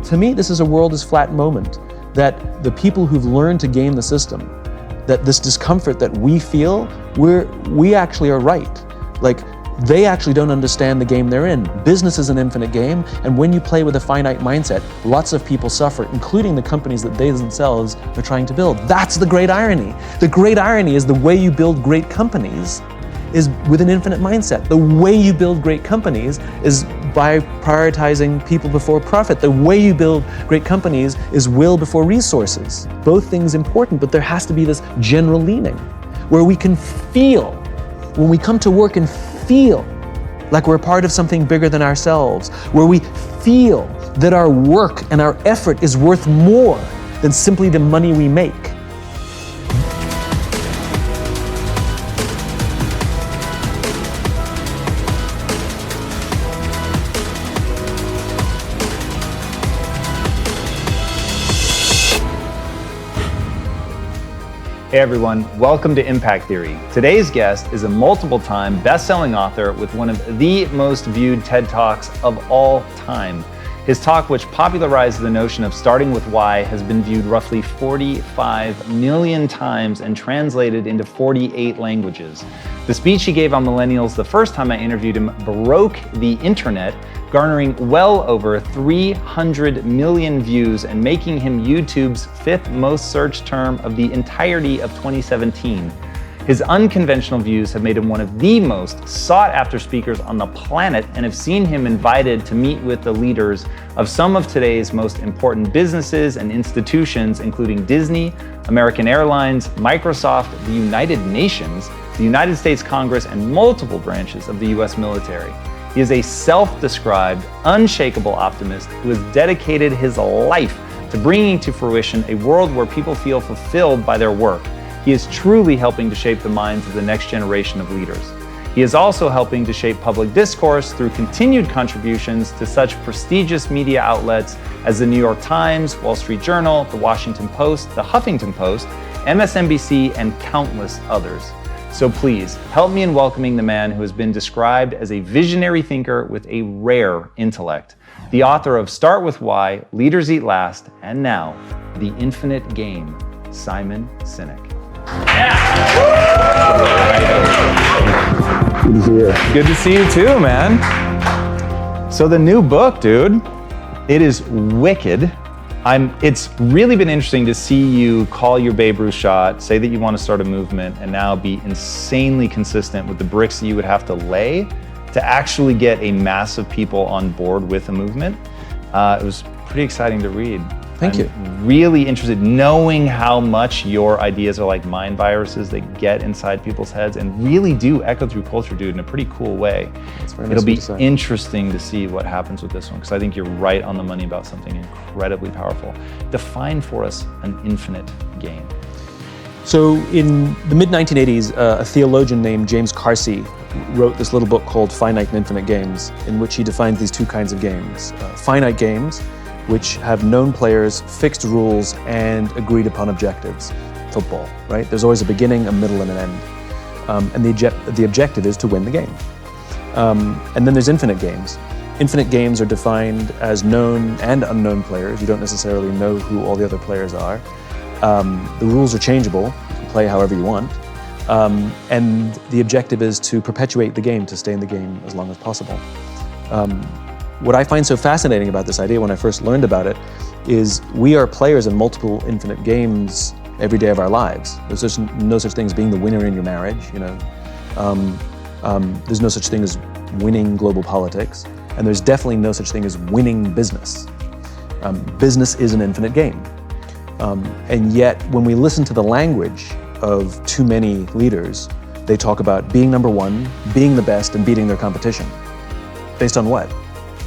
To me, this is a world is flat moment, that the people who've learned to game the system, that this discomfort that we feel, we actually are right. Like, they actually don't understand the game they're in. Business is an infinite game, and when you play with a finite mindset, lots of people suffer, including the companies that they themselves are trying to build. That's the great irony. The great irony is the way you build great companies is with an infinite mindset. The way you build great companies is by prioritizing people before profit. The way you build great companies is will before resources. Both things important, but there has to be this general leaning where we can feel, when we come to work and feel like we're part of something bigger than ourselves, where we feel that our work and our effort is worth more than simply the money we make. Hey everyone, welcome to Impact Theory. Today's guest is a multiple-time best-selling author with one of the most viewed TED Talks of all time. His talk, which popularized the notion of starting with why, has been viewed roughly 45 million times and translated into 48 languages. The speech he gave on millennials the first time I interviewed him broke the internet, garnering well over 300 million views and making him YouTube's 5th most searched term of the entirety of 2017. His unconventional views have made him one of the most sought-after speakers on the planet and have seen him invited to meet with the leaders of some of today's most important businesses and institutions, including Disney, American Airlines, Microsoft, the United Nations, the United States Congress, and multiple branches of the US military. He is a self-described, unshakable optimist who has dedicated his life to bringing to fruition a world where people feel fulfilled by their work. He is truly helping to shape the minds of the next generation of leaders. He is also helping to shape public discourse through continued contributions to such prestigious media outlets as the New York Times, Wall Street Journal, the Washington Post, the Huffington Post, MSNBC, and countless others. So please, help me in welcoming the man who has been described as a visionary thinker with a rare intellect, the author of Start With Why, Leaders Eat Last, and now, The Infinite Game, Simon Sinek. Good to see you. Good to see you too, man. So the new book, dude, it is wicked. It's really been interesting to see you call your Babe Ruth shot, say that you want to start a movement, and now be insanely consistent with the bricks that you would have to lay to actually get a mass of people on board with a movement. It was pretty exciting to read. Thank you. Really interested knowing how much your ideas are like mind viruses that get inside people's heads and really do echo through culture, dude, in a pretty cool way. It'll be interesting to see what happens with this one, because I think you're right on the money about something incredibly powerful. Define for us an infinite game. So in the mid-1980s, a theologian named James Carsey wrote this little book called Finite and Infinite Games, in which he defines these two kinds of games. Finite games, which have known players, fixed rules, and agreed upon objectives. Football, right? There's always a beginning, a middle, and an end. And the objective is to win the game. And then there's infinite games. Infinite games are defined as known and unknown players. You don't necessarily know who all the other players are. The rules are changeable. You can play however you want. And the objective is to perpetuate the game, to stay in the game as long as possible. What I find so fascinating about this idea when I first learned about it is we are players in multiple infinite games every day of our lives. There's no such thing as being the winner in your marriage, you know. There's no such thing as winning global politics, and there's definitely no such thing as winning business. Business is an infinite game. And yet, when we listen to the language of too many leaders, they talk about being number one, being the best, and beating their competition. Based on what?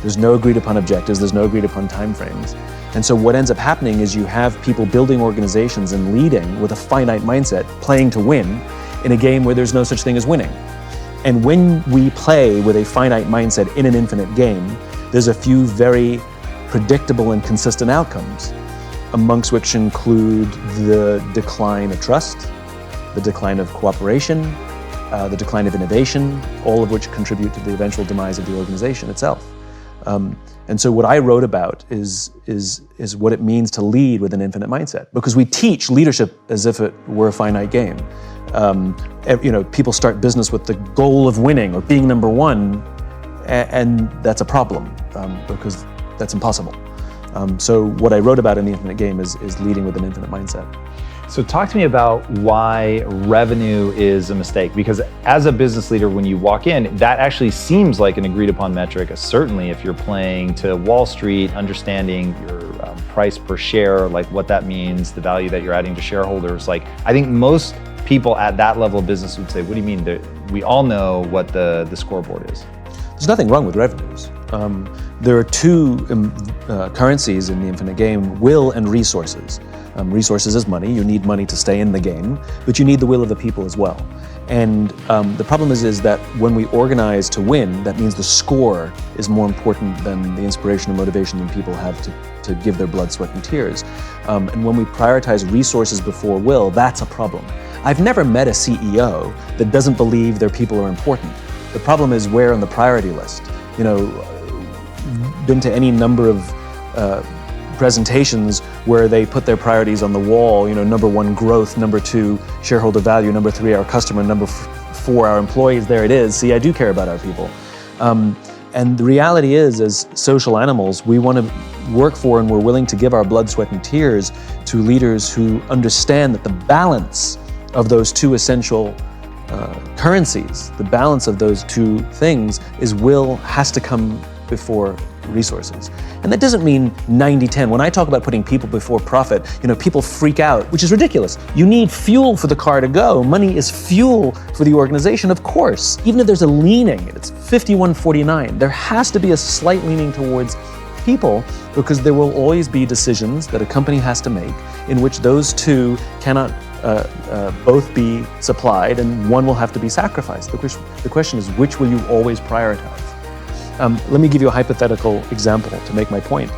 There's no agreed upon objectives, there's no agreed upon timeframes. And so what ends up happening is you have people building organizations and leading with a finite mindset, playing to win in a game where there's no such thing as winning. And when we play with a finite mindset in an infinite game, there's a few very predictable and consistent outcomes, amongst which include the decline of trust, the decline of cooperation, the decline of innovation, all of which contribute to the eventual demise of the organization itself. And so what I wrote about is what it means to lead with an infinite mindset, because we teach leadership as if it were a finite game. People start business with the goal of winning or being number one, and that's a problem because that's impossible. So what I wrote about in the infinite game is leading with an infinite mindset. So talk to me about why revenue is a mistake, because as a business leader, when you walk in, that actually seems like an agreed upon metric, certainly if you're playing to Wall Street, understanding your price per share, like what that means, the value that you're adding to shareholders. Like, I think most people at that level of business would say, what do you mean? We all know what the scoreboard is. There's nothing wrong with revenues. There are two currencies in the infinite game: will and resources. Resources is money. You need money to stay in the game, but you need the will of the people as well. And the problem is that when we organize to win, that means the score is more important than the inspiration and motivation that people have to give their blood, sweat, and tears. And when we prioritize resources before will, that's a problem. I've never met a CEO that doesn't believe their people are important. The problem is where on the priority list. Been to any number of presentations where they put their priorities on the wall. Number one, growth. Number two, shareholder value. Number three, our customer. Number four, our employees. There it is. See, I do care about our people. And the reality is, as social animals, we want to work for and we're willing to give our blood, sweat, and tears to leaders who understand that the balance of those two essential currencies, the balance of those two things is will has to come before resources. And that doesn't mean 90-10. When I talk about putting people before profit, people freak out, which is ridiculous. You need fuel for the car to go. Money is fuel for the organization, of course. Even if there's a leaning, it's 51-49, there has to be a slight leaning towards people, because there will always be decisions that a company has to make in which those two cannot both be supplied and one will have to be sacrificed. The question is, which will you always prioritize? Let me give you a hypothetical example to make my point.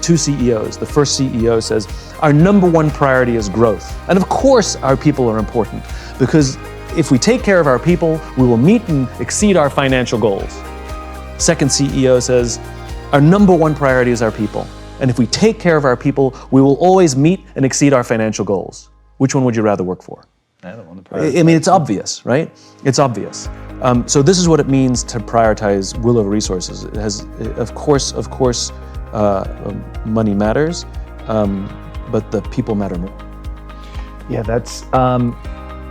Two CEOs. The first CEO says, our number one priority is growth. And of course our people are important, because if we take care of our people, we will meet and exceed our financial goals. Second CEO says, our number one priority is our people. And if we take care of our people, we will always meet and exceed our financial goals. Which one would you rather work for? I don't want to prioritize. I mean, it's obvious, right? It's obvious. So this is what it means to prioritize will over resources. It has, of course, money matters, but the people matter more. Yeah, that's,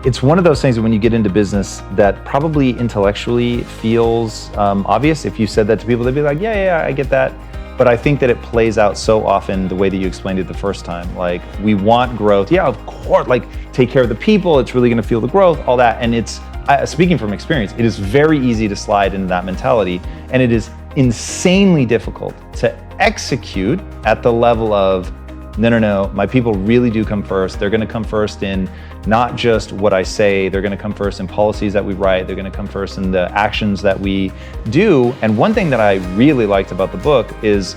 it's one of those things that when you get into business that probably intellectually feels obvious. If you said that to people, they'd be like, yeah, I get that. But I think that it plays out so often the way that you explained it the first time. Like, we want growth. Yeah, of course, like, take care of the people. It's really gonna fuel the growth, all that. And it's, speaking from experience, it is very easy to slide into that mentality. And it is insanely difficult to execute at the level of, no, my people really do come first. They're gonna come first in not just what I say, they're gonna come first in policies that we write, they're gonna come first in the actions that we do. And one thing that I really liked about the book is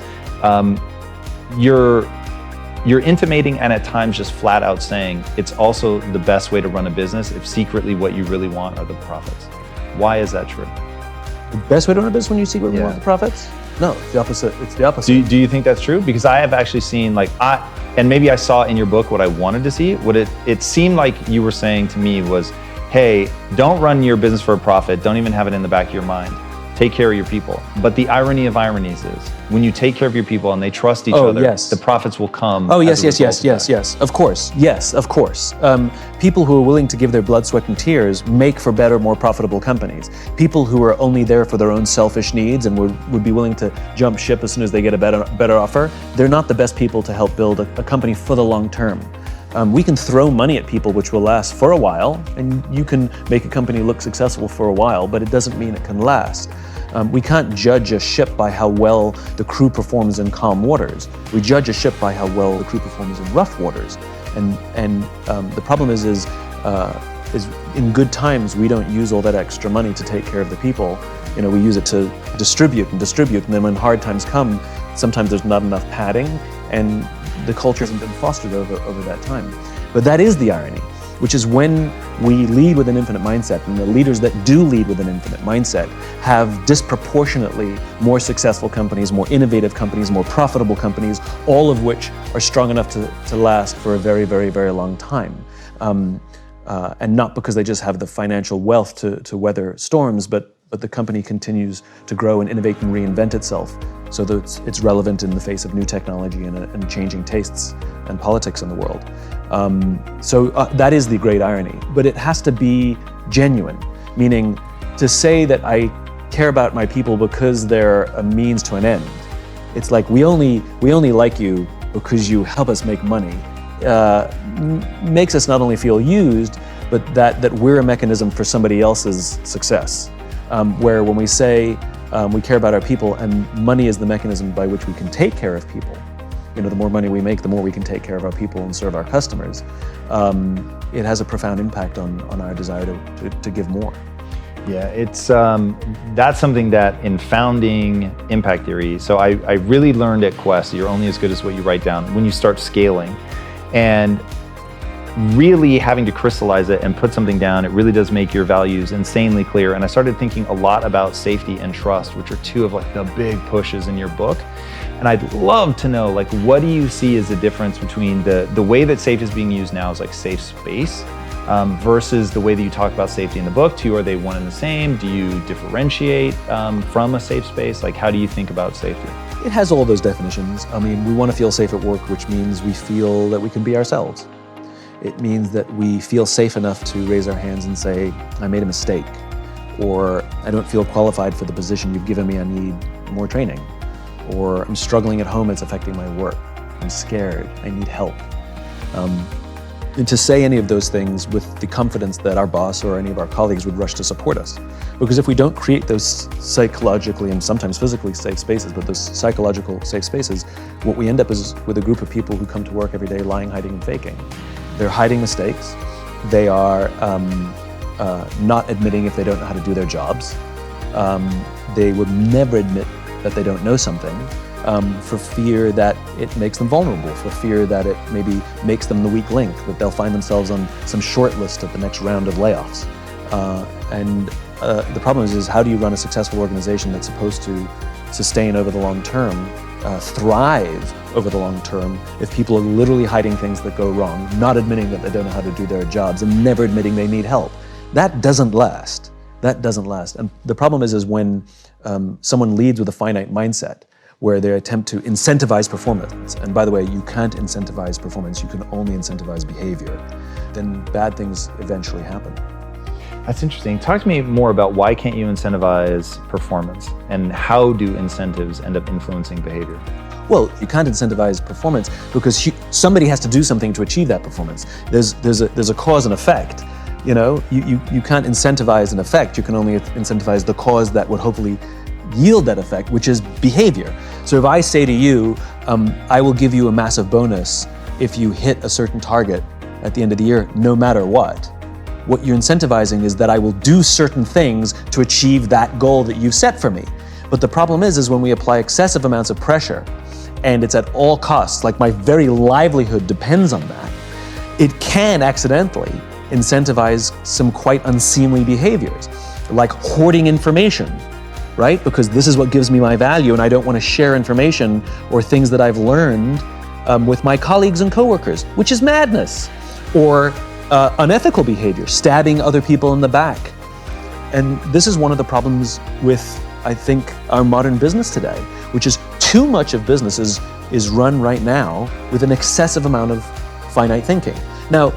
you're intimating and at times just flat out saying it's also the best way to run a business if secretly what you really want are the profits. Why is that true? The best way to run a business when you secretly want the profits? No, it's the opposite. It's the opposite. Do you think that's true? Because I have actually seen, and maybe I saw in your book what I wanted to see. What it seemed like you were saying to me was, hey, don't run your business for a profit. Don't even have it in the back of your mind. Take care of your people. But the irony of ironies is, when you take care of your people and they trust each other, the profits will come. Oh, yes. Of course. Yes, of course. People who are willing to give their blood, sweat, and tears make for better, more profitable companies. People who are only there for their own selfish needs and would be willing to jump ship as soon as they get a better offer, they're not the best people to help build a company for the long term. We can throw money at people which will last for a while, and you can make a company look successful for a while, but it doesn't mean it can last. We can't judge a ship by how well the crew performs in calm waters. We judge a ship by how well the crew performs in rough waters. And the problem is in good times, we don't use all that extra money to take care of the people. We use it to distribute, and then when hard times come, sometimes there's not enough padding, and the culture hasn't been fostered over that time. But that is the irony. which is when we lead with an infinite mindset, and the leaders that do lead with an infinite mindset have disproportionately more successful companies, more innovative companies, more profitable companies, all of which are strong enough to last for a very, very, very long time. And not because they just have the financial wealth to weather storms, but the company continues to grow and innovate and reinvent itself so that it's relevant in the face of new technology and changing tastes and politics in the world. So that is the great irony, but it has to be genuine, meaning to say that I care about my people because they're a means to an end. It's like we only like you because you help us make money. Makes us not only feel used, but that we're a mechanism for somebody else's success. Where when we say we care about our people and money is the mechanism by which we can take care of people, the more money we make, the more we can take care of our people and serve our customers. It has a profound impact on our desire to give more. Yeah, it's that's something that in founding Impact Theory, so I really learned at Quest, you're only as good as what you write down when you start scaling. And really having to crystallize it and put something down, it really does make your values insanely clear. And I started thinking a lot about safety and trust, which are two of the big pushes in your book. And I'd love to know, what do you see as the difference between the way that safety is being used now as safe space versus the way that you talk about safety in the book? Are they one and the same? Do you differentiate from a safe space? How do you think about safety? It has all those definitions. We want to feel safe at work, which means we feel that we can be ourselves. It means that we feel safe enough to raise our hands and say, I made a mistake, or I don't feel qualified for the position you've given me, I need more training, or I'm struggling at home, it's affecting my work, I'm scared, I need help. And to say any of those things with the confidence that our boss or any of our colleagues would rush to support us. Because if we don't create those psychologically and sometimes physically safe spaces, but those psychological safe spaces, what we end up is with a group of people who come to work every day lying, hiding, and faking. They're hiding mistakes. They are not admitting if they don't know how to do their jobs. They would never admit that they don't know something for fear that it makes them vulnerable, for fear that it maybe makes them the weak link, that they'll find themselves on some short list at the next round of layoffs. And the problem is how do you run a successful organization that's supposed to sustain over the long term, thrive over the long term, if people are literally hiding things that go wrong, not admitting that they don't know how to do their jobs, and never admitting they need help? That doesn't last. That doesn't last. And the problem is when someone leads with a finite mindset, where they attempt to incentivize performance. And by the way, you can't incentivize performance, you can only incentivize behavior. Then bad things eventually happen. That's interesting. Talk to me more about why can't you incentivize performance, and how do incentives end up influencing behavior? Well, you can't incentivize performance because somebody has to do something to achieve that performance. There's a cause and effect. You can't incentivize an effect, you can only incentivize the cause that would hopefully yield that effect, which is behavior. So if I say to you, I will give you a massive bonus if you hit a certain target at the end of the year, no matter what you're incentivizing is that I will do certain things to achieve that goal that you've set for me. But the problem is when we apply excessive amounts of pressure, and it's at all costs, like my very livelihood depends on that, it can accidentally incentivize some quite unseemly behaviors, like hoarding information, right? Because this is what gives me my value, and I don't want to share information or things that I've learned with my colleagues and coworkers, which is madness. Or unethical behavior, stabbing other people in the back. And this is one of the problems with, I think, our modern business today, which is too much of business is run right now with an excessive amount of finite thinking. Now,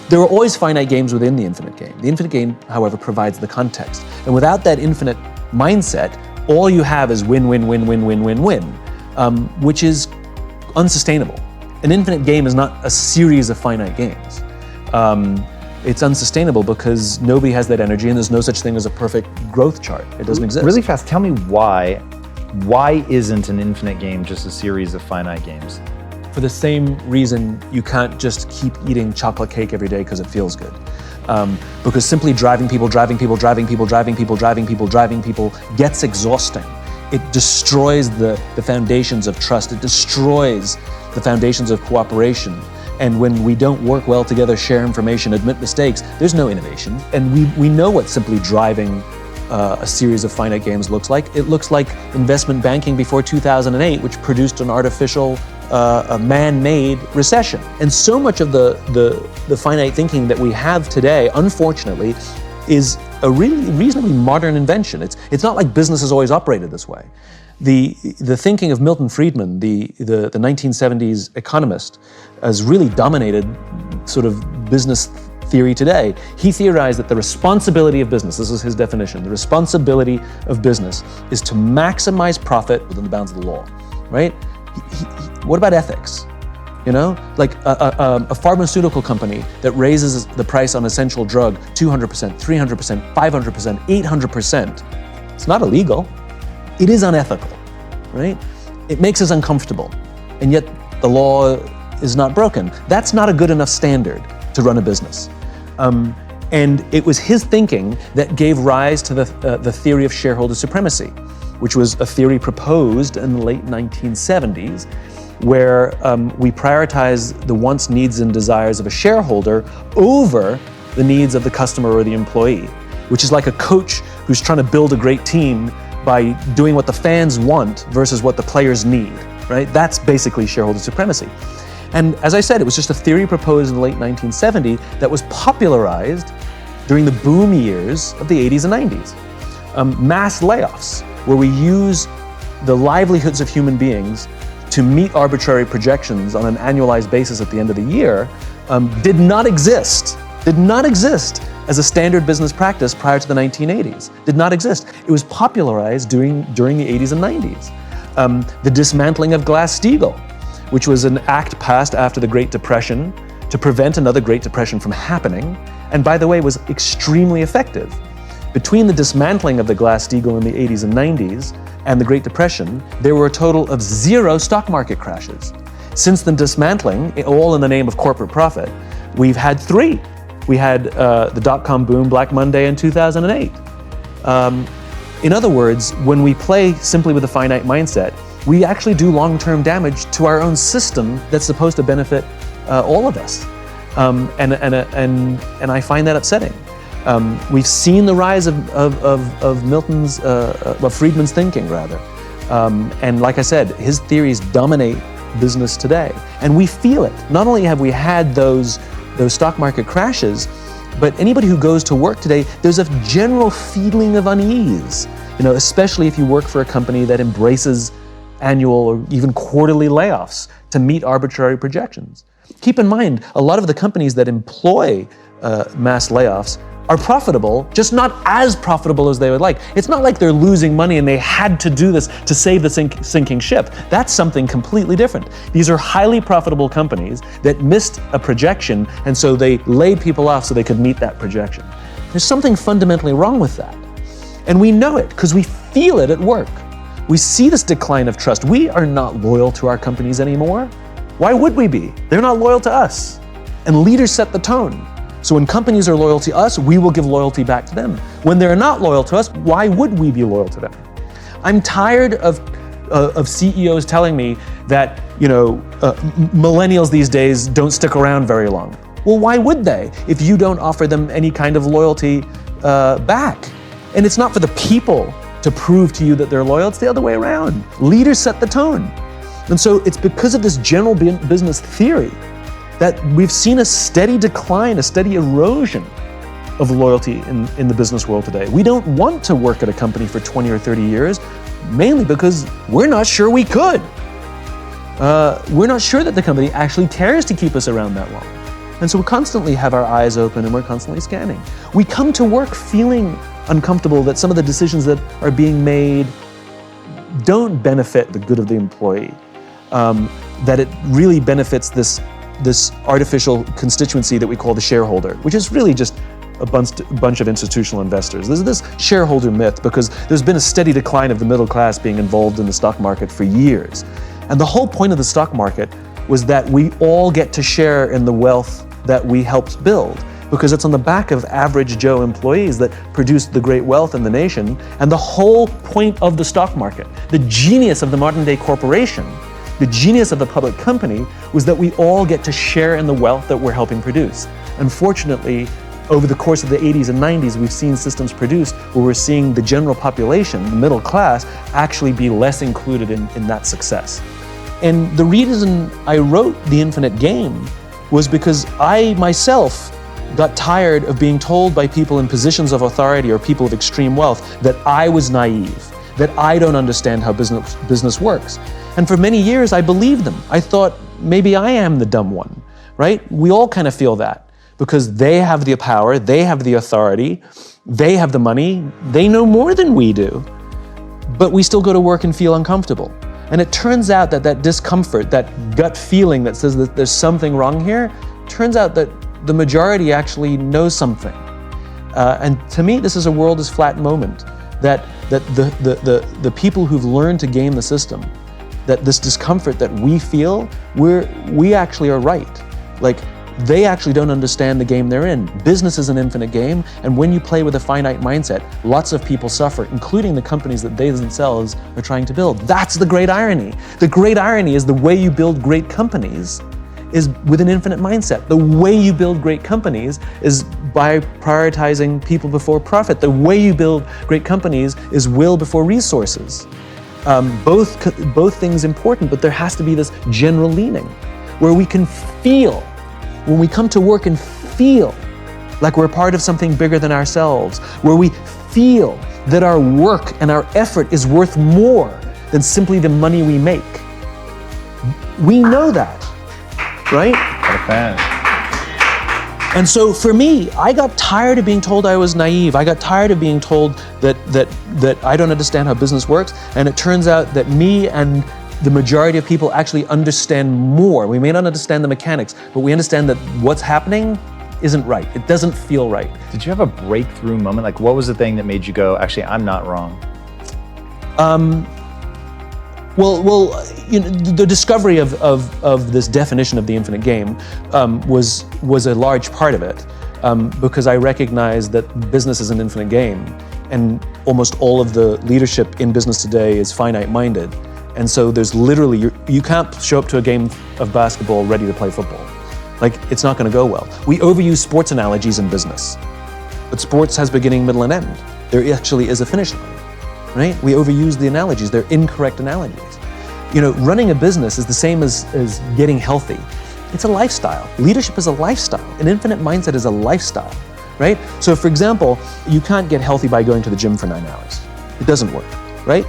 there are always finite games within the infinite game. The infinite game, however, provides the context. And without that infinite mindset, all you have is win, win, win, win, win, win, win, which is unsustainable. An infinite game is not a series of finite games. It's unsustainable because nobody has that energy, and there's no such thing as a perfect growth chart. It doesn't exist. Really fast, tell me why isn't an infinite game just a series of finite games? For the same reason you can't just keep eating chocolate cake every day because it feels good. Because simply driving people gets exhausting. It destroys the foundations of trust. It destroys the foundations of cooperation. and when we don't work well together, share information, admit mistakes, there's no innovation. And we know what simply driving a series of finite games looks like. It looks like investment banking before 2008, which produced an artificial, a man-made recession. And so much of the finite thinking that we have today, unfortunately, is a really reasonably modern invention. It's not like business has always operated this way. The thinking of Milton Friedman, the 1970s economist, has really dominated sort of business theory today. He theorized that the responsibility of business, this is his definition, the responsibility of business is to maximize profit within the bounds of the law, right? What about ethics? You know, like a pharmaceutical company that raises the price on essential drug 200%, 300%, 500%, 800%, it's not illegal. It is unethical, right? It makes us uncomfortable, and yet the law is not broken. That's not a good enough standard to run a business. And it was his thinking that gave rise to the theory of shareholder supremacy, which was a theory proposed in the late 1970s, where we prioritize the wants, needs, and desires of a shareholder over the needs of the customer or the employee, which is like a coach who's trying to build a great team by doing what the fans want versus what the players need, right? That's basically shareholder supremacy. And as I said, it was just a theory proposed in the late 1970s that was popularized during the boom years of the 80s and 90s. Mass layoffs, where we use the livelihoods of human beings to meet arbitrary projections on an annualized basis at the end of the year, did not exist as a standard business practice prior to the 1980s. Did not exist. It was popularized during the 80s and 90s. The dismantling of Glass-Steagall, which was an act passed after the Great Depression to prevent another Great Depression from happening, and by the way, was extremely effective. Between the dismantling of the Glass-Steagall in the 80s and 90s and the Great Depression, there were a total of 0 stock market crashes. Since the dismantling, all in the name of corporate profit, we've had 3. We had the dot-com boom, Black Monday in 2008. In other words, when we play simply with a finite mindset, we actually do long-term damage to our own system that's supposed to benefit all of us. And I find that upsetting. We've seen the rise of Milton's, Friedman's thinking, rather. And like I said, his theories dominate business today. And we feel it. Not only have we had those stock market crashes, but anybody who goes to work today, there's a general feeling of unease, especially if you work for a company that embraces annual or even quarterly layoffs to meet arbitrary projections. Keep in mind, a lot of the companies that employ mass layoffs are profitable, just not as profitable as they would like. It's not like they're losing money and they had to do this to save the sinking ship. That's something completely different. These are highly profitable companies that missed a projection, and so they laid people off so they could meet that projection. There's something fundamentally wrong with that. And we know it because we feel it at work. We see this decline of trust. We are not loyal to our companies anymore. Why would we be? They're not loyal to us. And leaders set the tone. So when companies are loyal to us, we will give loyalty back to them. When they're not loyal to us, why would we be loyal to them? I'm tired of CEOs telling me that millennials these days don't stick around very long. Well, why would they if you don't offer them any kind of loyalty back? And it's not for the people to prove to you that they're loyal, it's the other way around. Leaders set the tone. And so it's because of this general business theory that we've seen a steady decline, a steady erosion of loyalty in the business world today. We don't want to work at a company for 20 or 30 years, mainly because we're not sure we could. We're not sure that the company actually cares to keep us around that long. And so we constantly have our eyes open and we're constantly scanning. We come to work feeling uncomfortable that some of the decisions that are being made don't benefit the good of the employee, that it really benefits this artificial constituency that we call the shareholder, which is really just a bunch of institutional investors. There's this shareholder myth because there's been a steady decline of the middle class being involved in the stock market for years. And the whole point of the stock market was that we all get to share in the wealth that we helped build, because it's on the back of average Joe employees that produced the great wealth in the nation. And the whole point of the stock market, the genius of the modern day corporation, The genius of the public company was that we all get to share in the wealth that we're helping produce. Unfortunately, over the course of the 80s and 90s, we've seen systems produced where we're seeing the general population, the middle class, actually be less included in that success. And the reason I wrote The Infinite Game was because I myself got tired of being told by people in positions of authority or people of extreme wealth that I was naive, that I don't understand how business works. And for many years, I believed them. I thought maybe I am the dumb one, right? We all kind of feel that because they have the power, they have the authority, they have the money, they know more than we do, but we still go to work and feel uncomfortable. And it turns out that that discomfort, that gut feeling that says that there's something wrong here, turns out that the majority actually knows something. And to me, this is a world is flat moment, that the people who've learned to game the system, that this discomfort that we feel, we actually are right. Like, they actually don't understand the game they're in. Business is an infinite game, and when you play with a finite mindset, lots of people suffer, including the companies that they themselves are trying to build. That's the great irony. The great irony is the way you build great companies is with an infinite mindset. The way you build great companies is by prioritizing people before profit. The way you build great companies is will before resources. Both things important, but there has to be this general leaning where we can feel. When we come to work and feel like we're part of something bigger than ourselves, where we feel that our work and our effort is worth more than simply the money we make. We know that, right? And so for me, I got tired of being told I was naive. I got tired of being told that I don't understand how business works. And it turns out that me and the majority of people actually understand more. We may not understand the mechanics, but we understand that what's happening isn't right. It doesn't feel right. Did you have a breakthrough moment? Like, what was the thing that made you go, actually, I'm not wrong? Well, you know, the discovery of this definition of the infinite game was a large part of it, because I recognized that business is an infinite game, and almost all of the leadership in business today is finite-minded. And so there's literally, you can't show up to a game of basketball ready to play football. Like, it's not going to go well. We overuse sports analogies in business, but sports has beginning, middle, and end. There actually is a finish line, right? We overuse the analogies. They're incorrect analogies. You know, running a business is the same as getting healthy. It's a lifestyle. Leadership is a lifestyle. An infinite mindset is a lifestyle, right? So for example, you can't get healthy by going to the gym for 9 hours. It doesn't work, right?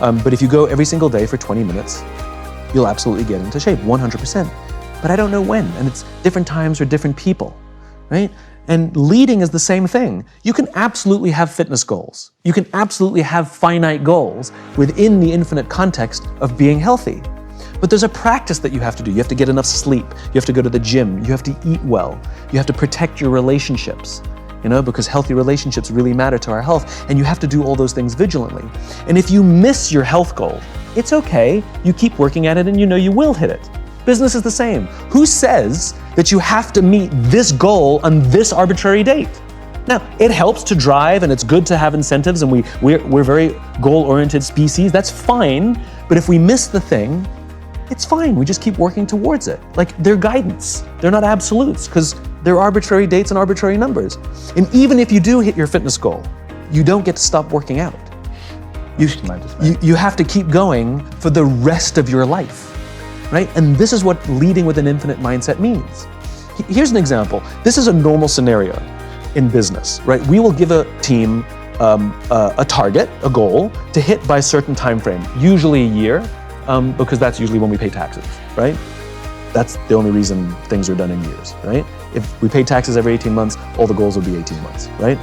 But if you go every single day for 20 minutes, you'll absolutely get into shape, 100%. But I don't know when, and it's different times for different people, right? And leading is the same thing. You can absolutely have fitness goals. You can absolutely have finite goals within the infinite context of being healthy. But there's a practice that you have to do. You have to get enough sleep. You have to go to the gym. You have to eat well. You have to protect your relationships, you know, because healthy relationships really matter to our health, and you have to do all those things vigilantly. And if you miss your health goal, it's okay. You keep working at it and you know you will hit it. Business is the same. Who says that you have to meet this goal on this arbitrary date? Now, it helps to drive and it's good to have incentives, and we're very goal-oriented species. That's fine. But if we miss the thing, it's fine. We just keep working towards it. Like, they're guidance. They're not absolutes, because they're arbitrary dates and arbitrary numbers. And even if you do hit your fitness goal, you don't get to stop working out. You have to keep going for the rest of your life, right? And this is what leading with an infinite mindset means. Here's an example. This is a normal scenario in business, right? We will give a team a target, a goal, to hit by a certain time frame, usually a year, because that's usually when we pay taxes, right? That's the only reason things are done in years, right? If we pay taxes every 18 months, all the goals would be 18 months, right?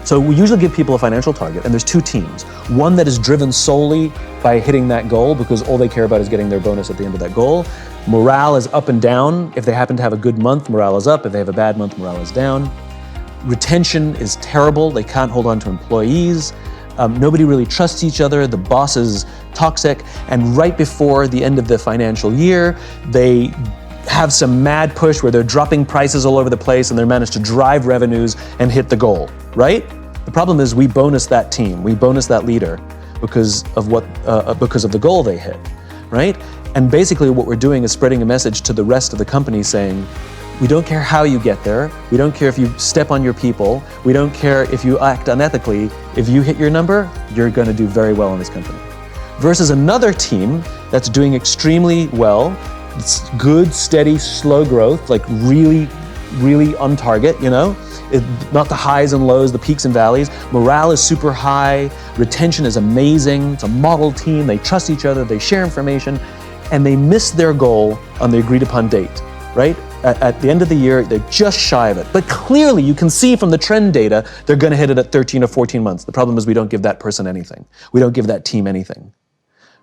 So we usually give people a financial target, and there's two teams. One that is driven solely by hitting that goal because all they care about is getting their bonus at the end of that goal. Morale is up and down. If they happen to have a good month, morale is up. If they have a bad month, morale is down. Retention is terrible. They can't hold on to employees. Nobody really trusts each other. The boss is toxic. And right before the end of the financial year, they have some mad push where they're dropping prices all over the place and they're managed to drive revenues and hit the goal, right? The problem is we bonus that team, we bonus that leader because of the goal they hit, right? And basically what we're doing is spreading a message to the rest of the company saying, we don't care how you get there. We don't care if you step on your people. We don't care if you act unethically. If you hit your number, you're going to do very well in this company. Versus another team that's doing extremely well. It's good, steady, slow growth, like really on target, not the highs and lows, the peaks and valleys. Morale is super high. Retention is amazing. It's a model team. They trust each other. They share information, and they miss their goal on the agreed upon date, right? At the end of the year, they're just shy of it. But clearly, you can see from the trend data, they're going to hit it at 13 or 14 months. The problem is we don't give that person anything. We don't give that team anything,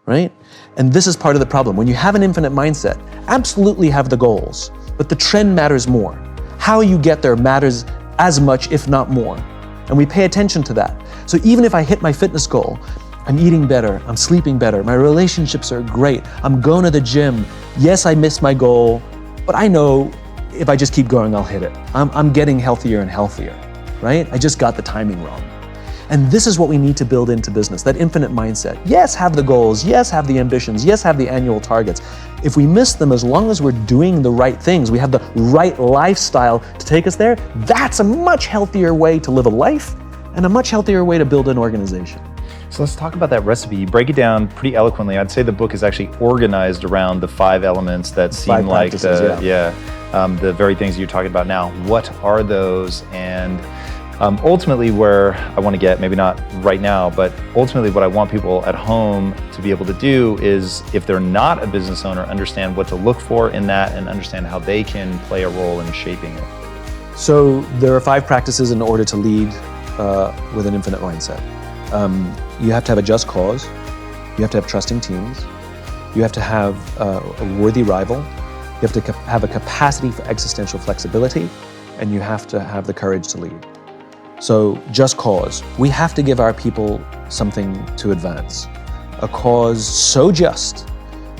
right? And this is part of the problem. When you have an infinite mindset, absolutely have the goals, but the trend matters more. How you get there matters as much, if not more. And we pay attention to that. So even if I hit my fitness goal, I'm eating better, I'm sleeping better, my relationships are great, I'm going to the gym. Yes, I missed my goal, but I know if I just keep going, I'll hit it. I'm getting healthier and healthier, right? I just got the timing wrong. And this is what we need to build into business, that infinite mindset. Yes, have the goals. Yes, have the ambitions. Yes, have the annual targets. If we miss them, as long as we're doing the right things, we have the right lifestyle to take us there, that's a much healthier way to live a life and a much healthier way to build an organization. So let's talk about that recipe. You break it down pretty eloquently. I'd say the book is actually organized around the 5 elements that seem like the very things you're talking about now. What are those? And ultimately where I want to get, maybe not right now, but ultimately what I want people at home to be able to do is, if they're not a business owner, understand what to look for in that and understand how they can play a role in shaping it. So there are 5 practices in order to lead with an infinite mindset. You have to have a just cause. You have to have trusting teams. You have to have a worthy rival. You have to have a capacity for existential flexibility, and you have to have the courage to lead. So just cause. We have to give our people something to advance. A cause so just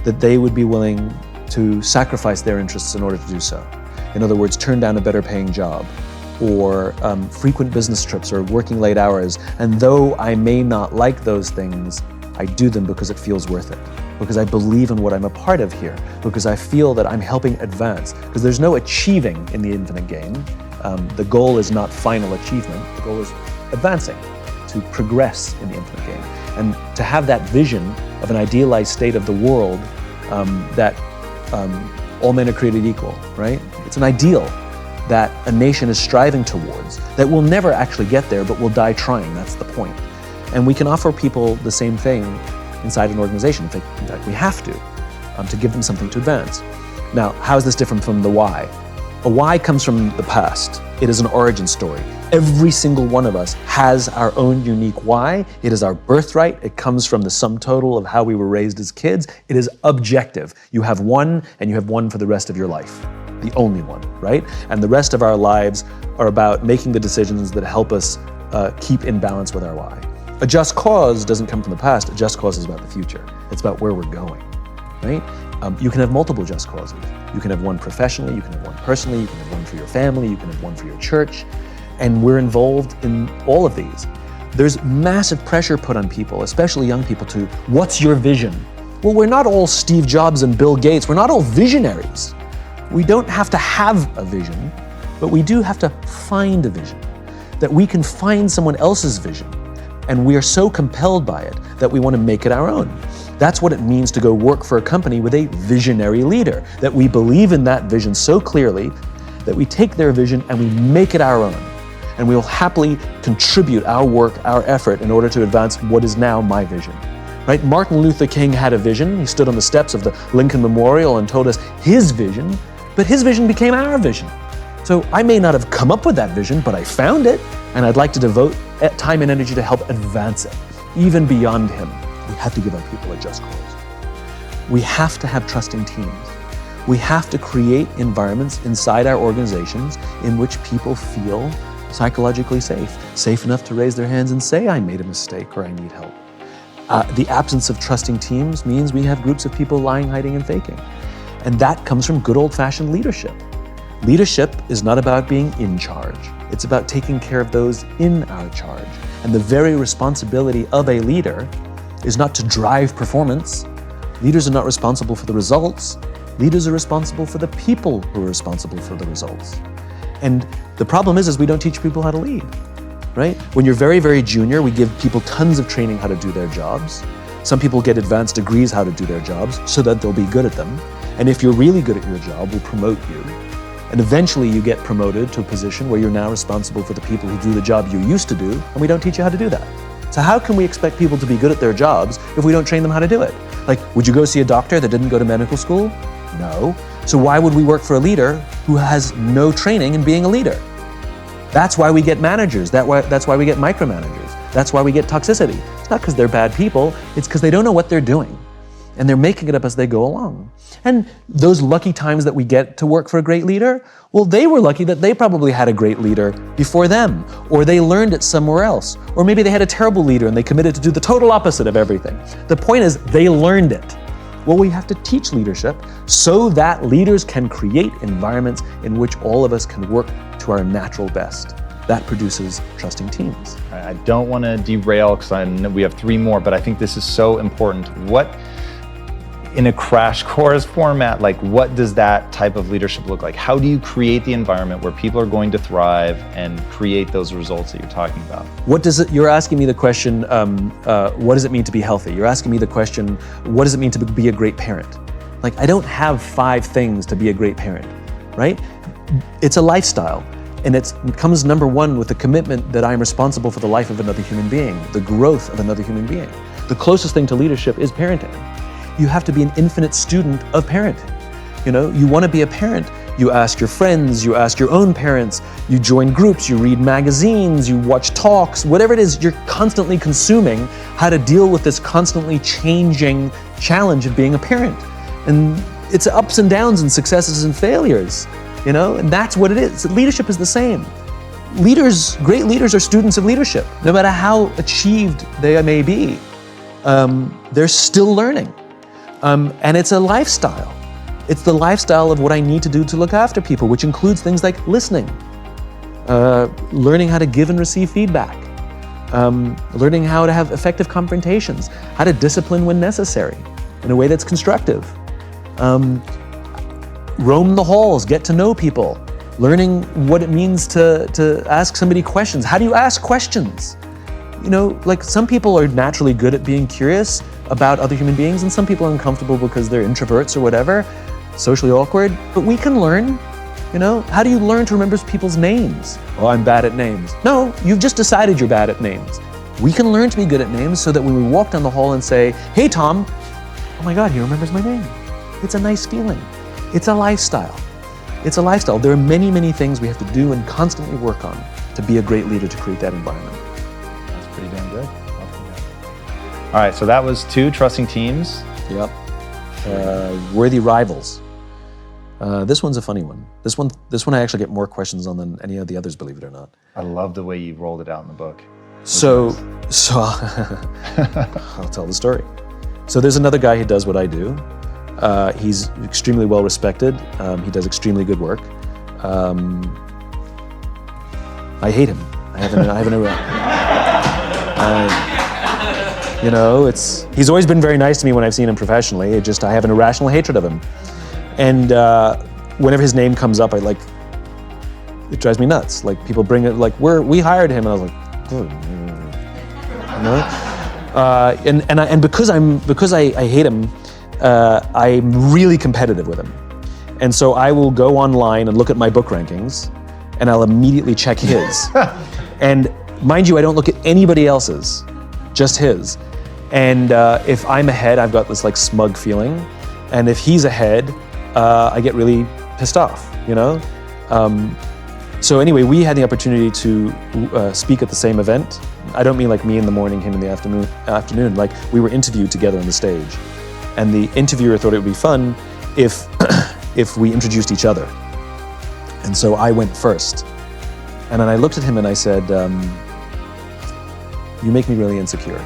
that they would be willing to sacrifice their interests in order to do so. In other words, turn down a better paying job, or frequent business trips, or working late hours. And though I may not like those things, I do them because it feels worth it, because I believe in what I'm a part of here, because I feel that I'm helping advance, because there's no achieving in the infinite game. The goal is not final achievement, the goal is advancing, to progress in the infinite game. And to have that vision of an idealized state of the world that all men are created equal, right? It's an ideal that a nation is striving towards, that will never actually get there, but will die trying. That's the point. And we can offer people the same thing inside an organization. In fact, we have to give them something to advance. Now, how is this different from the why? A why comes from the past. It is an origin story. Every single one of us has our own unique why. It is our birthright. It comes from the sum total of how we were raised as kids. It is objective. You have one, and you have one for the rest of your life. The only one, right? And the rest of our lives are about making the decisions that help us keep in balance with our why. A just cause doesn't come from the past. A just cause is about the future. It's about where we're going, right? You can have multiple just causes. You can have one professionally, you can have one personally, you can have one for your family, you can have one for your church. And we're involved in all of these. There's massive pressure put on people, especially young people, to what's your vision? Well, we're not all Steve Jobs and Bill Gates. We're not all visionaries. We don't have to have a vision, but we do have to find a vision, that we can find someone else's vision. And we are so compelled by it that we want to make it our own. That's what it means to go work for a company with a visionary leader, that we believe in that vision so clearly that we take their vision and we make it our own. And we will happily contribute our work, our effort, in order to advance what is now my vision. Right? Martin Luther King had a vision. He stood on the steps of the Lincoln Memorial and told us his vision, but his vision became our vision. So I may not have come up with that vision, but I found it, and I'd like to devote time and energy to help advance it, even beyond him. We have to give our people a just cause. We have to have trusting teams. We have to create environments inside our organizations in which people feel psychologically safe enough to raise their hands and say, I made a mistake or I need help. The absence of trusting teams means we have groups of people lying, hiding, and faking. And that comes from good old-fashioned leadership. Leadership is not about being in charge. It's about taking care of those in our charge. And the very responsibility of a leader is not to drive performance. Leaders are not responsible for the results. Leaders are responsible for the people who are responsible for the results. And the problem is we don't teach people how to lead, right? When you're very, very junior, we give people tons of training how to do their jobs. Some people get advanced degrees how to do their jobs so that they'll be good at them. And if you're really good at your job, we'll promote you. And eventually you get promoted to a position where you're now responsible for the people who do the job you used to do, and we don't teach you how to do that. So how can we expect people to be good at their jobs if we don't train them how to do it? Like, would you go see a doctor that didn't go to medical school? No. So why would we work for a leader who has no training in being a leader? That's why we get managers. That's why we get micromanagers. That's why we get toxicity. It's not because they're bad people, it's because they don't know what they're doing. And they're making it up as they go along. And those lucky times that we get to work for a great leader, well, they were lucky that they probably had a great leader before them, or they learned it somewhere else, or maybe they had a terrible leader and they committed to do the total opposite of everything. The point is, they learned it. Well, we have to teach leadership so that leaders can create environments in which all of us can work to our natural best. That produces trusting teams. I don't want to derail because I know we have 3 more, but I think this is so important. What, in a crash course format, like what does that type of leadership look like? How do you create the environment where people are going to thrive and create those results that you're talking about? You're asking me the question, what does it mean to be healthy? You're asking me the question, what does it mean to be a great parent? Like, I don't have 5 things to be a great parent, right? It's a lifestyle. And it comes number 1 with the commitment that I'm responsible for the life of another human being, the growth of another human being. The closest thing to leadership is parenting. You have to be an infinite student of parenting. You know, you want to be a parent, you ask your friends, you ask your own parents, you join groups, you read magazines, you watch talks, whatever it is, you're constantly consuming how to deal with this constantly changing challenge of being a parent. And it's ups and downs and successes and failures, you know, and that's what it is. Leadership is the same. Great leaders are students of leadership. No matter how achieved they may be, they're still learning. And it's a lifestyle. It's the lifestyle of what I need to do to look after people, which includes things like listening, learning how to give and receive feedback, learning how to have effective confrontations, how to discipline when necessary in a way that's constructive. Roam the halls, get to know people, learning what it means to ask somebody questions. How do you ask questions? You know, like some people are naturally good at being curious about other human beings, and some people are uncomfortable because they're introverts or whatever, socially awkward, but we can learn, you know? How do you learn to remember people's names? Oh, I'm bad at names. No, you've just decided you're bad at names. We can learn to be good at names so that when we walk down the hall and say, hey, Tom, oh my God, he remembers my name. It's a nice feeling. It's a lifestyle. It's a lifestyle. There are many, many things we have to do and constantly work on to be a great leader to create that environment. That's pretty damn good. All right, so that was 2, trusting teams. Yep. Worthy rivals. This one's a funny one. This one I actually get more questions on than any of the others, believe it or not. I love the way you rolled it out in the book. So I'll tell the story. So there's another guy who does what I do. He's extremely well respected. He does extremely good work. I hate him. You know, he's always been very nice to me when I've seen him professionally. I have an irrational hatred of him. And whenever his name comes up, it drives me nuts. Like people bring it, like we hired him, and I was like, oh. You know? And because I hate him, I'm really competitive with him. And so I will go online and look at my book rankings, and I'll immediately check his. And mind you, I don't look at anybody else's, just his. And if I'm ahead, I've got this like smug feeling. And if he's ahead, I get really pissed off, you know? So anyway, we had the opportunity to speak at the same event. I don't mean like me in the morning, him in the afternoon. Like we were interviewed together on the stage. And the interviewer thought it would be fun if we introduced each other. And so I went first. And then I looked at him and I said, you make me really insecure.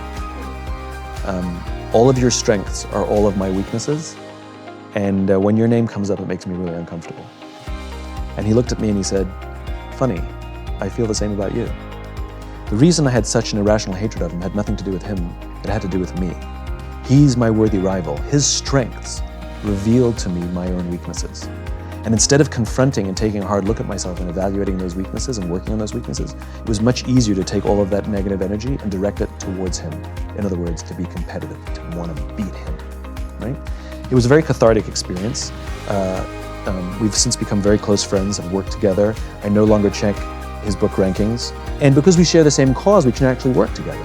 All of your strengths are all of my weaknesses. And when your name comes up, it makes me really uncomfortable. And he looked at me and he said, funny, I feel the same about you. The reason I had such an irrational hatred of him had nothing to do with him, it had to do with me. He's my worthy rival. His strengths revealed to me my own weaknesses. And instead of confronting and taking a hard look at myself and evaluating those weaknesses and working on those weaknesses, it was much easier to take all of that negative energy and direct it towards him. In other words, to be competitive, to want to beat him, right? It was a very cathartic experience. We've since become very close friends and worked together. I no longer check his book rankings. And because we share the same cause, we can actually work together.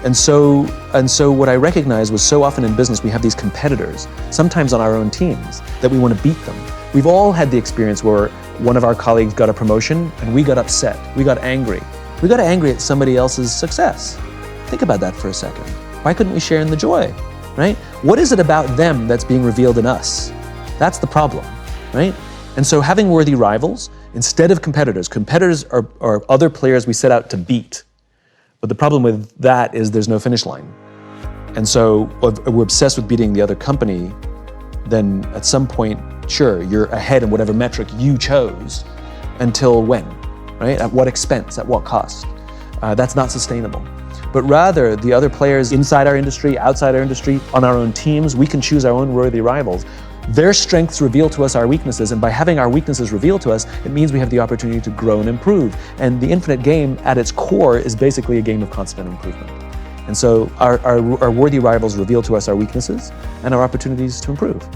And so what I recognized was so often in business, we have these competitors, sometimes on our own teams, that we want to beat them. We've all had the experience where one of our colleagues got a promotion and we got upset, we got angry. We got angry at somebody else's success. Think about that for a second. Why couldn't we share in the joy, right? What is it about them that's being revealed in us? That's the problem, right? And so having worthy rivals, instead of competitors are other players we set out to beat. But the problem with that is there's no finish line. And so if we're obsessed with beating the other company, then at some point, sure, you're ahead in whatever metric you chose. Until when, right? At what expense, at what cost? That's not sustainable. But rather, the other players inside our industry, outside our industry, on our own teams, we can choose our own worthy rivals. Their strengths reveal to us our weaknesses, and by having our weaknesses revealed to us, it means we have the opportunity to grow and improve. And the infinite game, at its core, is basically a game of constant improvement. And so our worthy rivals reveal to us our weaknesses and our opportunities to improve.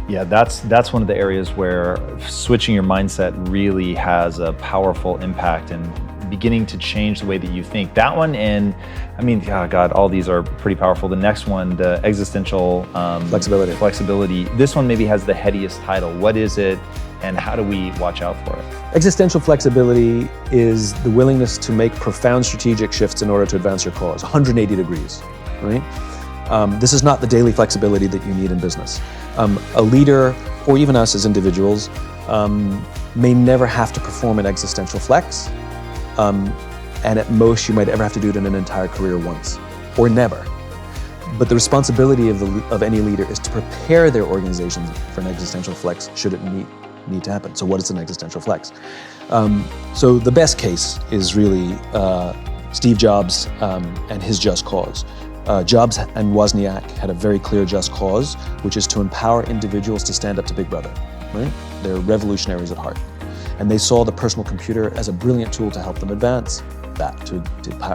Yeah, that's one of the areas where switching your mindset really has a powerful impact and beginning to change the way that you think. That one, and I mean, oh God, all these are pretty powerful. The next one, the existential flexibility. This one maybe has the headiest title. What is it, and how do we watch out for it? Existential flexibility is the willingness to make profound strategic shifts in order to advance your cause, 180 degrees, right? This is not the daily flexibility that you need in business. A leader, or even us as individuals, may never have to perform an existential flex. And at most, you might ever have to do it in an entire career once, or never. But the responsibility of any leader is to prepare their organization for an existential flex should it need to happen. So what is an existential flex? So the best case is really Steve Jobs and his just cause. Jobs and Wozniak had a very clear just cause, which is to empower individuals to stand up to Big Brother, right? They're revolutionaries at heart. And they saw the personal computer as a brilliant tool to help them advance that, to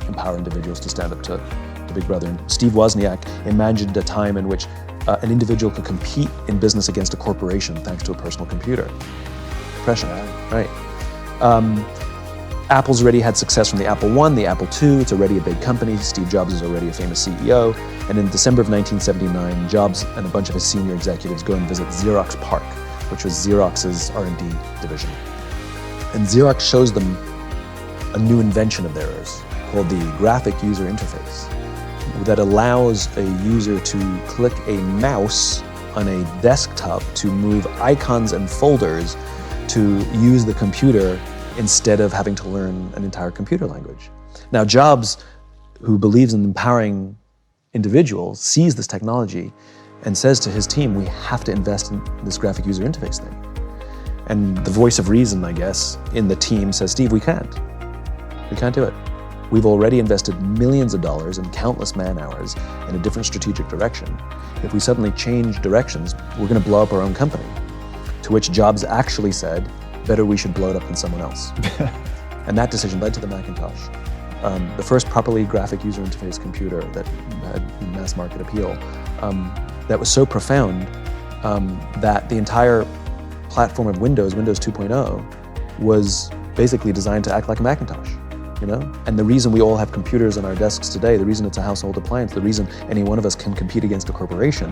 empower individuals to stand up to Big Brother. And Steve Wozniak imagined a time in which an individual could compete in business against a corporation thanks to a personal computer. Depression, right? Apple's already had success from the Apple I, the Apple II. It's already a big company. Steve Jobs is already a famous CEO. And in December of 1979, Jobs and a bunch of his senior executives go and visit Xerox PARC, which was Xerox's R&D division. And Xerox shows them a new invention of theirs called the graphic user interface that allows a user to click a mouse on a desktop to move icons and folders to use the computer instead of having to learn an entire computer language. Now, Jobs, who believes in empowering individuals, sees this technology and says to his team, we have to invest in this graphic user interface thing. And the voice of reason, I guess, in the team says, Steve, we can't. We can't do it. We've already invested millions of dollars and countless man hours in a different strategic direction. If we suddenly change directions, we're going to blow up our own company. To which Jobs actually said, better we should blow it up than someone else. And that decision led to the Macintosh, the first properly graphic user interface computer that had mass market appeal. That was so profound that the entire platform of Windows 2.0, was basically designed to act like a Macintosh, you know? And the reason we all have computers on our desks today, the reason it's a household appliance, the reason any one of us can compete against a corporation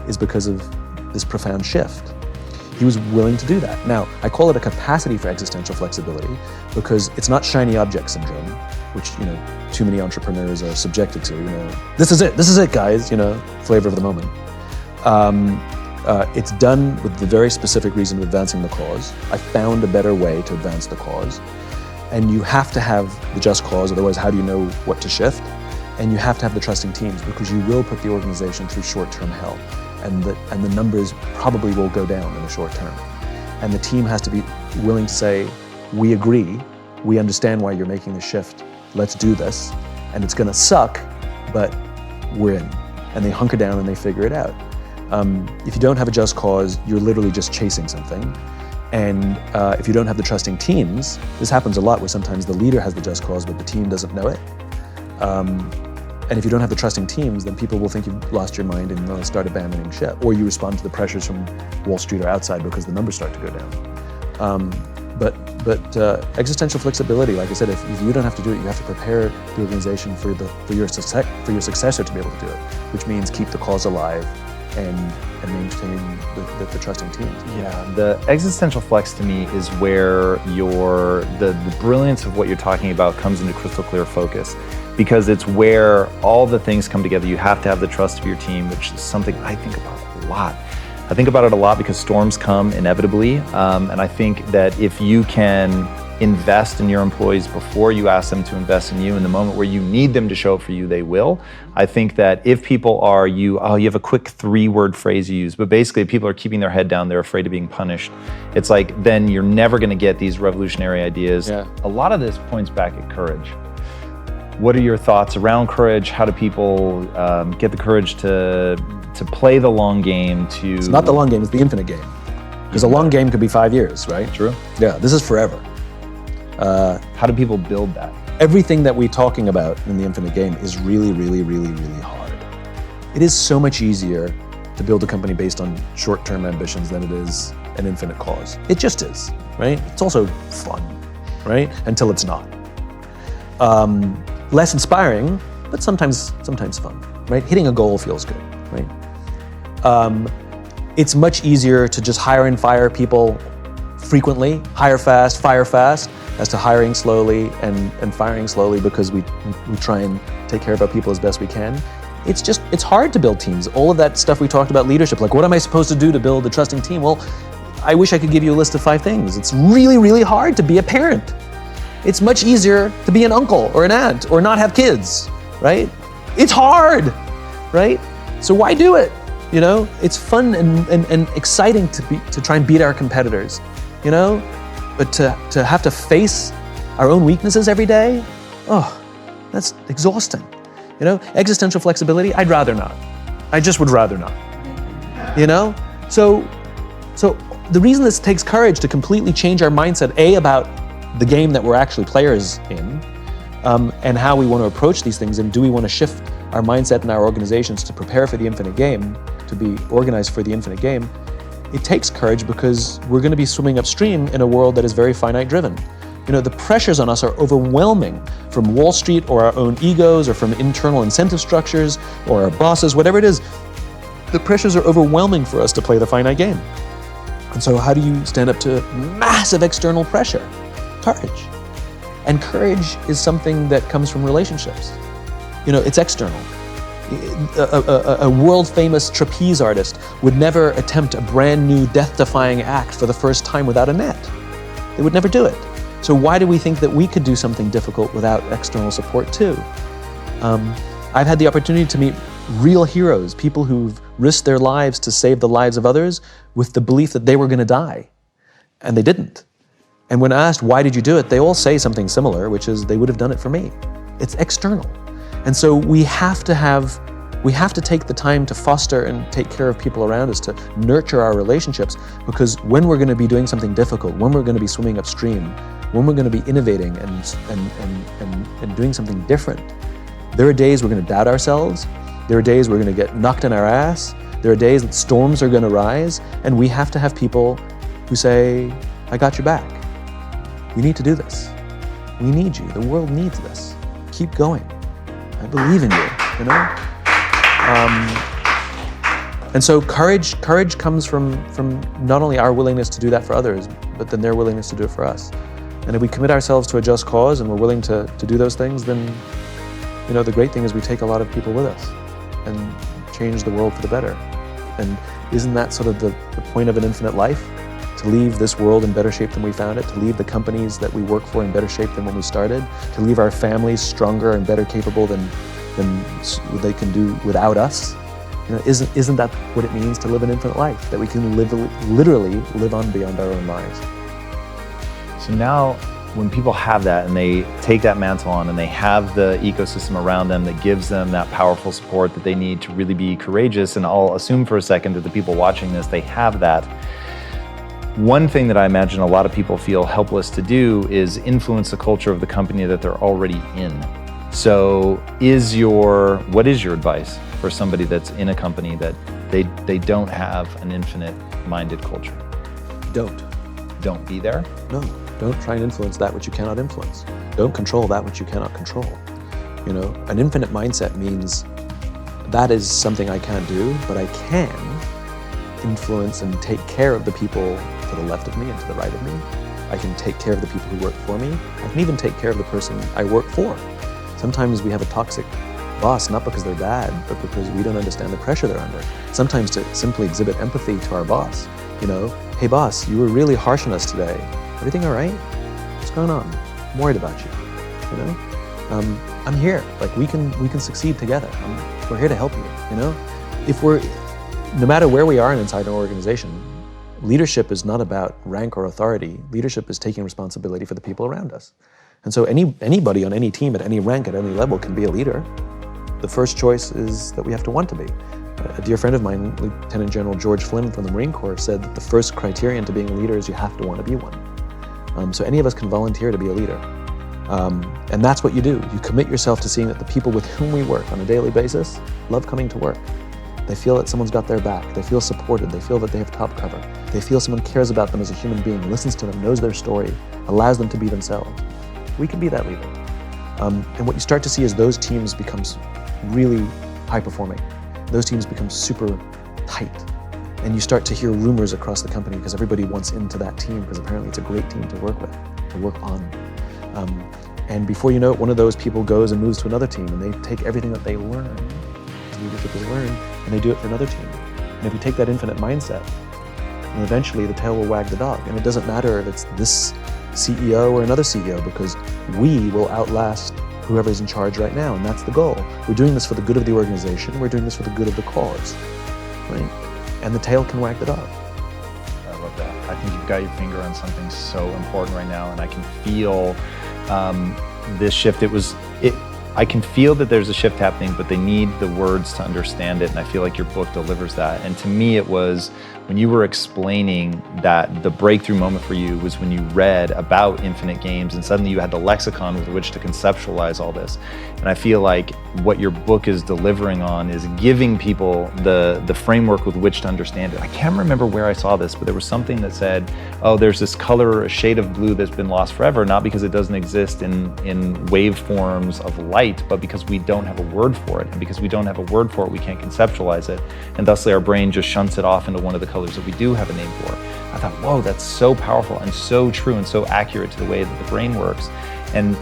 is because of this profound shift. He was willing to do that. Now, I call it a capacity for existential flexibility because it's not shiny object syndrome, which, you know, too many entrepreneurs are subjected to, you know. This is it, guys, you know, flavor of the moment. It's done with the very specific reason of advancing the cause. I found a better way to advance the cause. And you have to have the just cause, otherwise how do you know what to shift? And you have to have the trusting teams because you will put the organization through short-term hell. And the numbers probably will go down in the short term. And the team has to be willing to say, we agree, we understand why you're making the shift, let's do this. And it's gonna suck, but we're in. And they hunker down and they figure it out. If you don't have a just cause, you're literally just chasing something. And if you don't have the trusting teams, this happens a lot where sometimes the leader has the just cause, but the team doesn't know it. And if you don't have the trusting teams, then people will think you've lost your mind and they'll start abandoning ship. Or you respond to the pressures from Wall Street or outside because the numbers start to go down. But existential flexibility, like I said, if you don't have to do it, you have to prepare the organization for your successor to be able to do it, which means keep the cause alive and maintain the trusting teams. Yeah, the existential flex to me is where the brilliance of what you're talking about comes into crystal clear focus, because it's where all the things come together. You have to have the trust of your team, which is something I think about a lot. I think about it a lot because storms come inevitably, and I think that if you can invest in your employees before you ask them to invest in you, in the moment where you need them to show up for you, they will. I think that if people are you have a quick 3-word phrase you use, but basically if people are keeping their head down, they're afraid of being punished, it's like then you're never going to get these revolutionary ideas. Yeah. A lot of this points back at courage. What are your thoughts around courage? How do people get the courage to play the long game? It's not the long game, it's the infinite game. Because a long game could be 5 years, right? True. Yeah, this is forever. How do people build that? Everything that we're talking about in the infinite game is really, really, really, really hard. It is so much easier to build a company based on short-term ambitions than it is an infinite cause. It just is, right? It's also fun, right? Until it's not. Less inspiring, but sometimes fun, right? Hitting a goal feels good, right? It's much easier to just hire and fire people frequently, hire fast, fire fast, as to hiring slowly and firing slowly because we try and take care of our people as best we can. It's hard to build teams. All of that stuff we talked about leadership, like what am I supposed to do to build a trusting team? Well, I wish I could give you a list of 5 things. It's really, really hard to be a parent. It's much easier to be an uncle or an aunt or not have kids, right? It's hard, right? So why do it? You know, it's fun and exciting to try and beat our competitors, you know? But to have to face our own weaknesses every day, oh, that's exhausting. You know, existential flexibility, I'd rather not. I just would rather not. You know? So the reason this takes courage to completely change our mindset, about the game that we're actually players in, and how we want to approach these things, and do we want to shift our mindset in our organizations to prepare for the infinite game, to be organized for the infinite game, it takes courage because we're going to be swimming upstream in a world that is very finite driven. You know, the pressures on us are overwhelming from Wall Street or our own egos or from internal incentive structures or our bosses, whatever it is. The pressures are overwhelming for us to play the finite game. And so how do you stand up to massive external pressure? Courage. And courage is something that comes from relationships. You know, it's external. A world-famous trapeze artist would never attempt a brand new death-defying act for the first time without a net. They would never do it. So why do we think that we could do something difficult without external support too? I've had the opportunity to meet real heroes, people who've risked their lives to save the lives of others with the belief that they were going to die, and they didn't. And when asked, why did you do it? They all say something similar, which is they would have done it for me. It's external. And so we have to take the time to foster and take care of people around us, to nurture our relationships, because when we're going to be doing something difficult, when we're going to be swimming upstream, when we're going to be innovating and doing something different, there are days we're going to doubt ourselves. There are days we're going to get knocked in our ass. There are days that storms are going to rise, and we have to have people who say, I got your back. You need to do this. We need you. The world needs this. Keep going. I believe in you, you know? And so courage comes from not only our willingness to do that for others, but then their willingness to do it for us. And if we commit ourselves to a just cause and we're willing to do those things, then, you know, the great thing is we take a lot of people with us and change the world for the better. And isn't that sort of the point of an infinite life? To leave this world in better shape than we found it, to leave the companies that we work for in better shape than when we started, to leave our families stronger and better capable than they can do without us. You know, isn't that what it means to live an infinite life? That we can literally live on beyond our own lives. So now when people have that and they take that mantle on and they have the ecosystem around them that gives them that powerful support that they need to really be courageous, and I'll assume for a second that the people watching this, they have that. One thing that I imagine a lot of people feel helpless to do is influence the culture of the company that they're already in. So what is your advice for somebody that's in a company that they don't have an infinite-minded culture? Don't be there? No. Don't try and influence that which you cannot influence. Don't control that which you cannot control. You know, an infinite mindset means that is something I can't do, but I can influence and take care of the people to the left of me and to the right of me. I can take care of the people who work for me. I can even take care of the person I work for. Sometimes we have a toxic boss, not because they're bad, but because we don't understand the pressure they're under. Sometimes to simply exhibit empathy to our boss. You know, hey boss, you were really harsh on us today. Everything all right? What's going on? I'm worried about you. You know, I'm here. Like we can succeed together. We're here to help you. You know, no matter where we are inside an organization, leadership is not about rank or authority. Leadership is taking responsibility for the people around us. And so anybody on any team at any rank at any level can be a leader. The first choice is that we have to want to be. A dear friend of mine, Lieutenant General George Flynn from the Marine Corps, said that the first criterion to being a leader is you have to want to be one. So any of us can volunteer to be a leader. And that's what you do. You commit yourself to seeing that the people with whom we work on a daily basis love coming to work. They feel that someone's got their back. They feel supported. They feel that they have top cover. They feel someone cares about them as a human being, listens to them, knows their story, allows them to be themselves. We can be that leader. And what you start to see is those teams becomes really high performing. Those teams become super tight. And you start to hear rumors across the company because everybody wants into that team because apparently it's a great team to work with, to work on. And before you know it, one of those people goes and moves to another team and they take everything that they learn, leadership has learned, and they do it for another team. And if you take that infinite mindset, then eventually the tail will wag the dog. And it doesn't matter if it's this CEO or another CEO because we will outlast whoever's in charge right now, and that's the goal. We're doing this for the good of the organization. We're doing this for the good of the cause, right? And the tail can wag the dog. I love that. I think you've got your finger on something so important right now, and I can feel this shift. I can feel that there's a shift happening, but they need the words to understand it, and I feel like your book delivers that. And to me, it was when you were explaining that the breakthrough moment for you was when you read about infinite games, and suddenly you had the lexicon with which to conceptualize all this. And I feel like what your book is delivering on is giving people the framework with which to understand it. I can't remember where I saw this, but there was something that said, oh, there's this color, a shade of blue that's been lost forever, not because it doesn't exist in waveforms of light, but because we don't have a word for it. And because we don't have a word for it, we can't conceptualize it. And thusly our brain just shunts it off into one of the colors that we do have a name for. I thought, whoa, that's so powerful and so true and so accurate to the way that the brain works. And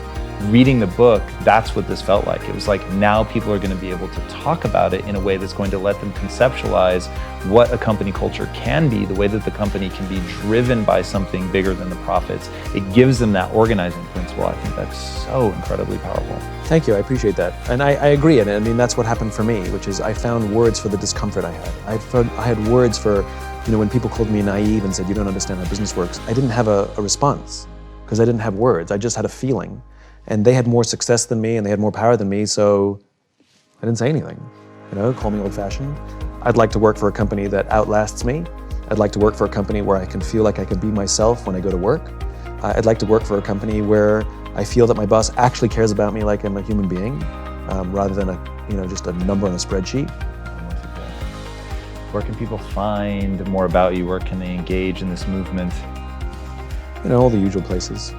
reading the book, that's what this felt like. It was like now people are going to be able to talk about it in a way that's going to let them conceptualize what a company culture can be, the way that the company can be driven by something bigger than the profits. It gives them that organizing principle. I think that's so incredibly powerful. Thank you, I appreciate that. And I agree, and I mean, that's what happened for me, which is I found words for the discomfort I had. I had words for, when people called me naive and said, you don't understand how business works, I didn't have a response because I didn't have words. I just had a feeling. And they had more success than me and they had more power than me, so I didn't say anything. Call me old-fashioned. I'd like to work for a company that outlasts me. I'd like to work for a company where I can feel like I can be myself when I go to work. I'd like to work for a company where I feel that my boss actually cares about me like I'm a human being, rather than just a number on a spreadsheet. Where can people find more about you? Where can they engage in this movement? All the usual places.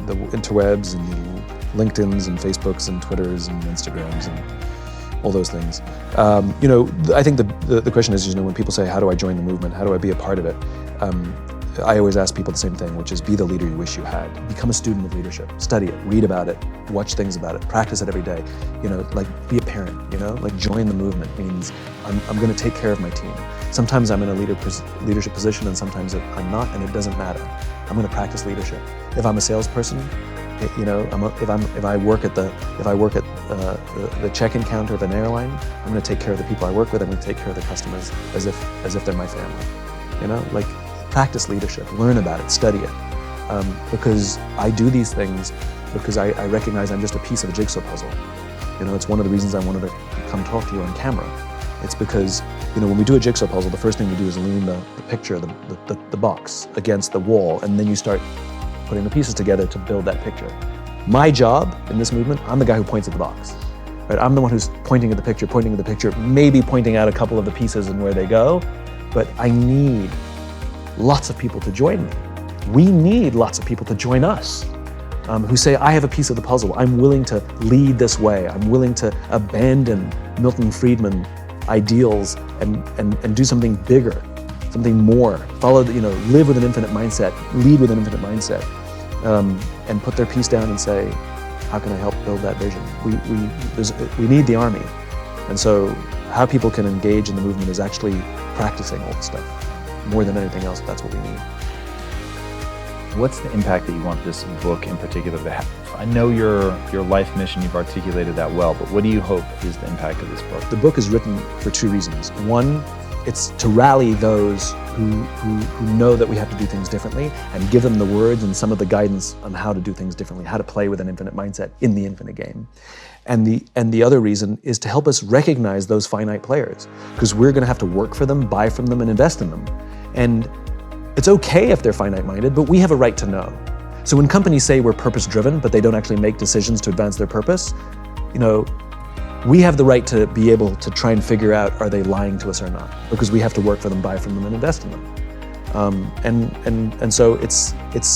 The interwebs and the LinkedIn's and Facebooks and Twitters and Instagrams and all those things. I think the question is, when people say, how do I join the movement? How do I be a part of it? I always ask people the same thing, which is be the leader you wish you had. Become a student of leadership. Study it, read about it, watch things about it, practice it every day. Be a parent, join the movement means I'm going to take care of my team. Sometimes I'm in a leadership position and sometimes I'm not, and it doesn't matter. I'm going to practice leadership. If I'm a salesperson, if I work at the check-in counter of an airline, I'm going to take care of the people I work with. I'm going to take care of the customers as if they're my family. practice leadership, learn about it, study it. Because I do these things because I recognize I'm just a piece of a jigsaw puzzle. It's one of the reasons I wanted to come talk to you on camera. It's because, when we do a jigsaw puzzle, the first thing we do is lean the picture, the box against the wall, and then you start putting the pieces together to build that picture. My job in this movement, I'm the guy who points at the box. Right? I'm the one who's pointing at the picture, maybe pointing out a couple of the pieces and where they go, but I need lots of people to join me. We need lots of people to join us. Who say, I have a piece of the puzzle. I'm willing to lead this way. I'm willing to abandon Milton Friedman ideals and do something bigger, something more. Live with an infinite mindset, lead with an infinite mindset, and put their piece down and say, how can I help build that vision? We need the army. And so how people can engage in the movement is actually practicing all the stuff. More than anything else, that's what we need. What's the impact that you want this book in particular to have? I know your life mission, you've articulated that well, but what do you hope is the impact of this book? The book is written for two reasons. One, it's to rally those who know that we have to do things differently and give them the words and some of the guidance on how to do things differently, how to play with an infinite mindset in the infinite game. And the other reason is to help us recognize those finite players, because we're going to have to work for them, buy from them, and invest in them. And it's okay if they're finite-minded, but we have a right to know. So when companies say we're purpose-driven, but they don't actually make decisions to advance their purpose, we have the right to be able to try and figure out, are they lying to us or not? Because we have to work for them, buy from them, and invest in them. And so it's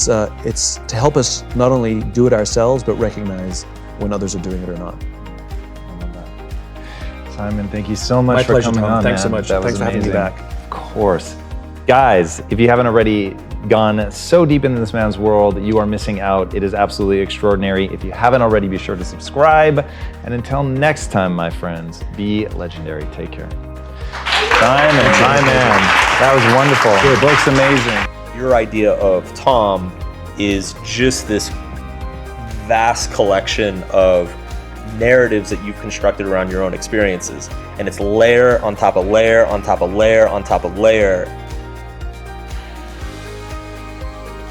to help us not only do it ourselves, but recognize when others are doing it or not. I love that. Simon, thank you so much for coming on. Thanks so much. Thanks for having me back. Of course. Guys, if you haven't already gone so deep into this man's world, you are missing out. It is absolutely extraordinary. If you haven't already, be sure to subscribe. And until next time, my friends, be legendary. Take care. Simon, my man, that was wonderful. Your book's amazing. Your idea of Tom is just this vast collection of narratives that you've constructed around your own experiences. And it's layer on top of layer on top of layer on top of layer.